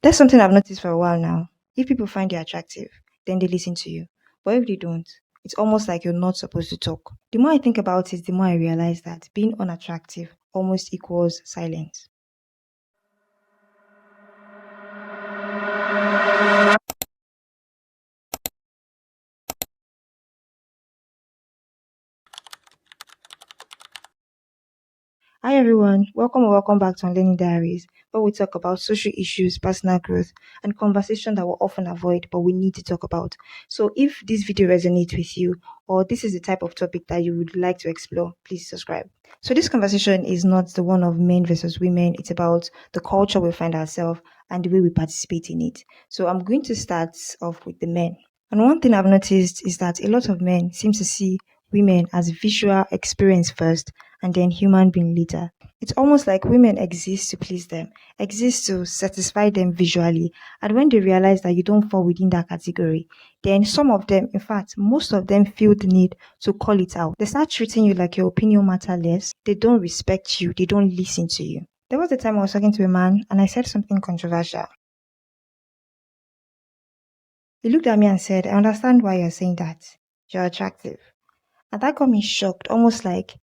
That's something I've noticed for a while now. If people find you attractive, then they listen to you. But if they don't, it's almost like you're not supposed to talk. The more I think about it, the more I realize that being unattractive almost equals silence. Hi everyone, welcome or welcome back to Learning Diaries, where we talk about social issues, personal growth, and conversation that we often avoid but we need to talk about. So if this video resonates with you or this is the type of topic that you would like to explore, please subscribe. So this conversation is not the one of men versus women, it's about the culture we find ourselves and the way we participate in it. So I'm going to start off with the men. And one thing I've noticed is that a lot of men seem to see women as visual experience first and then human being later. It's almost like women exist to please them, exist to satisfy them visually. And when they realize that you don't fall within that category, then some of them, in fact, most of them feel the need to call it out. They start treating you like your opinion matter less. They don't respect you. They don't listen to you. There was a time I was talking to a man and I said something controversial. He looked at me and said, I understand why you're saying that. You're attractive. And that got me shocked, almost like,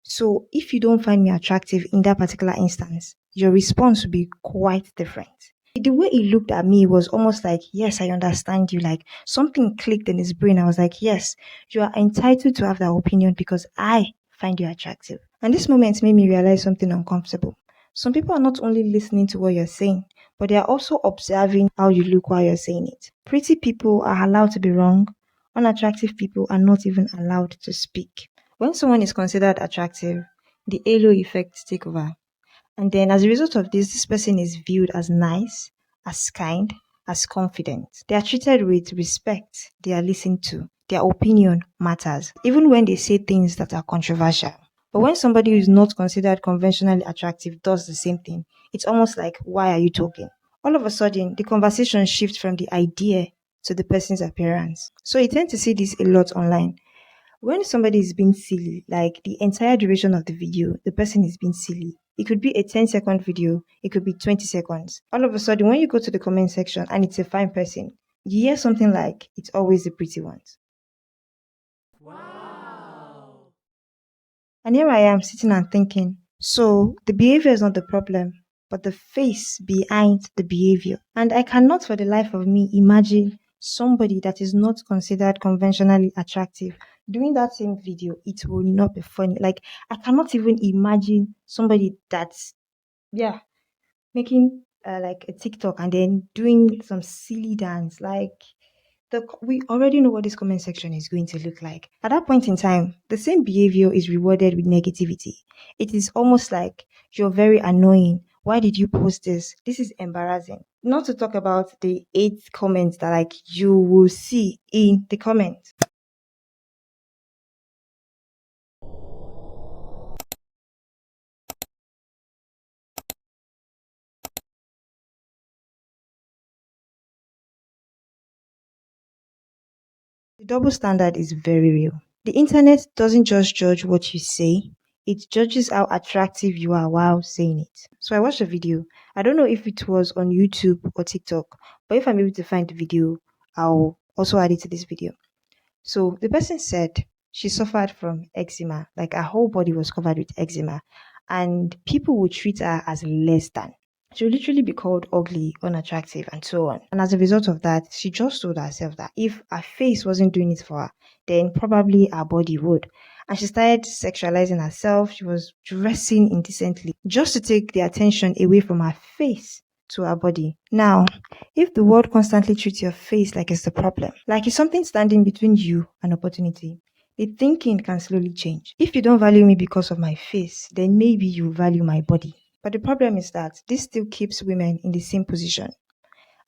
so if you don't find me attractive in that particular instance, your response would be quite different. The way he looked at me was almost like, yes, I understand you. Like something clicked in his brain. I was like, yes, you are entitled to have that opinion because I find you attractive. And this moment made me realize something uncomfortable. Some people are not only listening to what you're saying, but they are also observing how you look while you're saying it. Pretty people are allowed to be wrong. Unattractive people are not even allowed to speak. When someone is considered attractive, the halo effect take over. And then as a result of this person is viewed as nice, as kind, as confident. They are treated with respect. They are listened to. Their opinion matters, even when they say things that are controversial. But when somebody who is not considered conventionally attractive does the same thing, it's almost like, why are you talking? All of a sudden, the conversation shifts from the idea to the person's appearance. So you tend to see this a lot online. When somebody is being silly, like the entire duration of the video, the person is being silly. It could be a 10-second video, it could be 20 seconds. All of a sudden, when you go to the comment section and it's a fine person, you hear something like, it's always the pretty ones. And here I am sitting and thinking, so the behavior is not the problem, but the face behind the behavior. And I cannot for the life of me imagine somebody that is not considered conventionally attractive doing that same video. It will not be funny. Like, I cannot even imagine somebody that's, yeah, making like a TikTok and then doing some silly dance. Like, we already know what this comment section is going to look like. At that point in time, the same behavior is rewarded with negativity. It is almost like you're very annoying. Why did you post this? This is embarrassing. Not to talk about the 8 comments that like you will see in the comments. The double standard is very real. The internet doesn't just judge what you say, it judges how attractive you are while saying it. So I watched a video. I don't know if it was on YouTube or TikTok, but if I'm able to find the video, I'll also add it to this video. So the person said she suffered from eczema, like her whole body was covered with eczema, and people would treat her as less than. She would literally be called ugly, unattractive, and so on. And as a result of that, she just told herself that if her face wasn't doing it for her, then probably her body would. And she started sexualizing herself. She was dressing indecently just to take the attention away from her face to her body. Now, if the world constantly treats your face like it's the problem, like it's something standing between you and opportunity, the thinking can slowly change. If you don't value me because of my face, then maybe you value my body. But the problem is that this still keeps women in the same position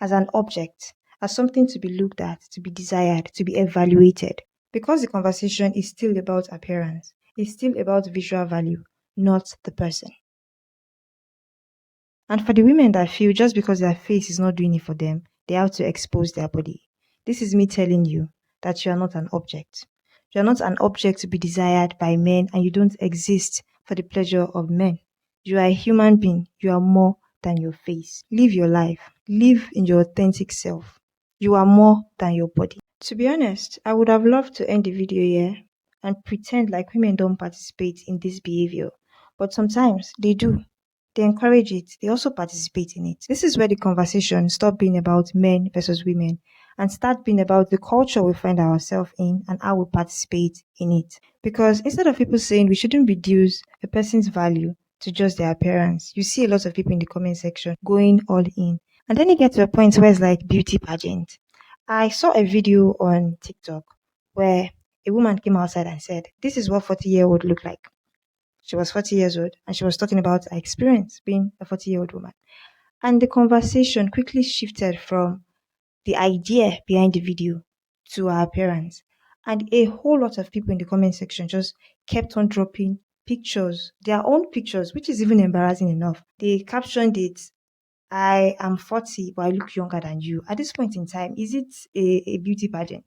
as an object, as something to be looked at, to be desired, to be evaluated. Because the conversation is still about appearance, it's still about visual value, not the person. And for the women that feel just because their face is not doing it for them, they have to expose their body. This is me telling you that you are not an object. You are not an object to be desired by men and you don't exist for the pleasure of men. You are a human being. You are more than your face. Live your life. Live in your authentic self. You are more than your body. To be honest, I would have loved to end the video here and pretend like women don't participate in this behavior. But sometimes they do. They encourage it. They also participate in it. This is where the conversation stop being about men versus women and start being about the culture we find ourselves in and how we participate in it. Because instead of people saying we shouldn't reduce a person's value to just their appearance, you see a lot of people in the comment section going all in. And then you get to a point where it's like beauty pageant. I saw a video on TikTok where a woman came outside and said, "This is what 40-year-old look like." She was 40 years old and she was talking about her experience being a 40-year-old woman. And the conversation quickly shifted from the idea behind the video to her appearance. And a whole lot of people in the comment section just kept on dropping pictures, their own pictures, which is even embarrassing enough. They captioned it, "I am 40, but I look younger than you." At this point in time, is it a beauty pageant?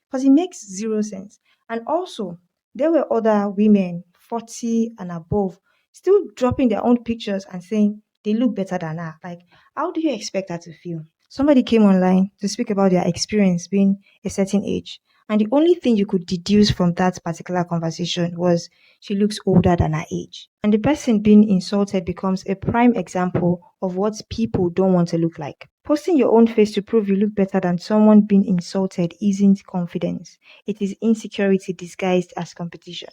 Because it makes zero sense. And also, there were other women, 40 and above, still dropping their own pictures and saying they look better than her. Like, how do you expect her to feel? Somebody came online to speak about their experience being a certain age. And the only thing you could deduce from that particular conversation was she looks older than her age. And the person being insulted becomes a prime example of what people don't want to look like. Posting your own face to prove you look better than someone being insulted isn't confidence. It is insecurity disguised as competition.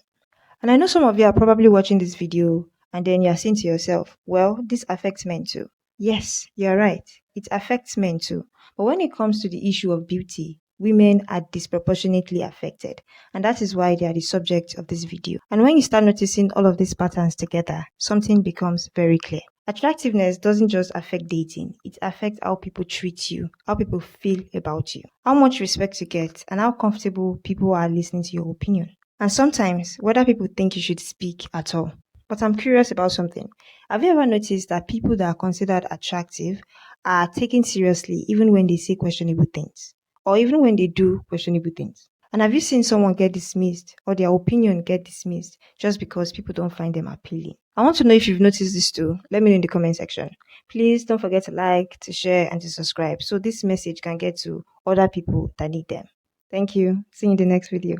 And I know some of you are probably watching this video and then you're saying to yourself, well, this affects men too. Yes, you're right. It affects men too. But when it comes to the issue of beauty, women are disproportionately affected. And that is why they are the subject of this video. And when you start noticing all of these patterns together, something becomes very clear. Attractiveness doesn't just affect dating, it affects how people treat you, how people feel about you, how much respect you get, and how comfortable people are listening to your opinion. And sometimes, whether people think you should speak at all. But I'm curious about something. Have you ever noticed that people that are considered attractive are taken seriously even when they say questionable things? Or even when they do questionable things? And have you seen someone get dismissed or their opinion get dismissed just because people don't find them appealing? I want to know if you've noticed this too. Let me know in the comment section. Please don't forget to like, to share, and to subscribe so this message can get to other people that need them. Thank you. See you in the next video.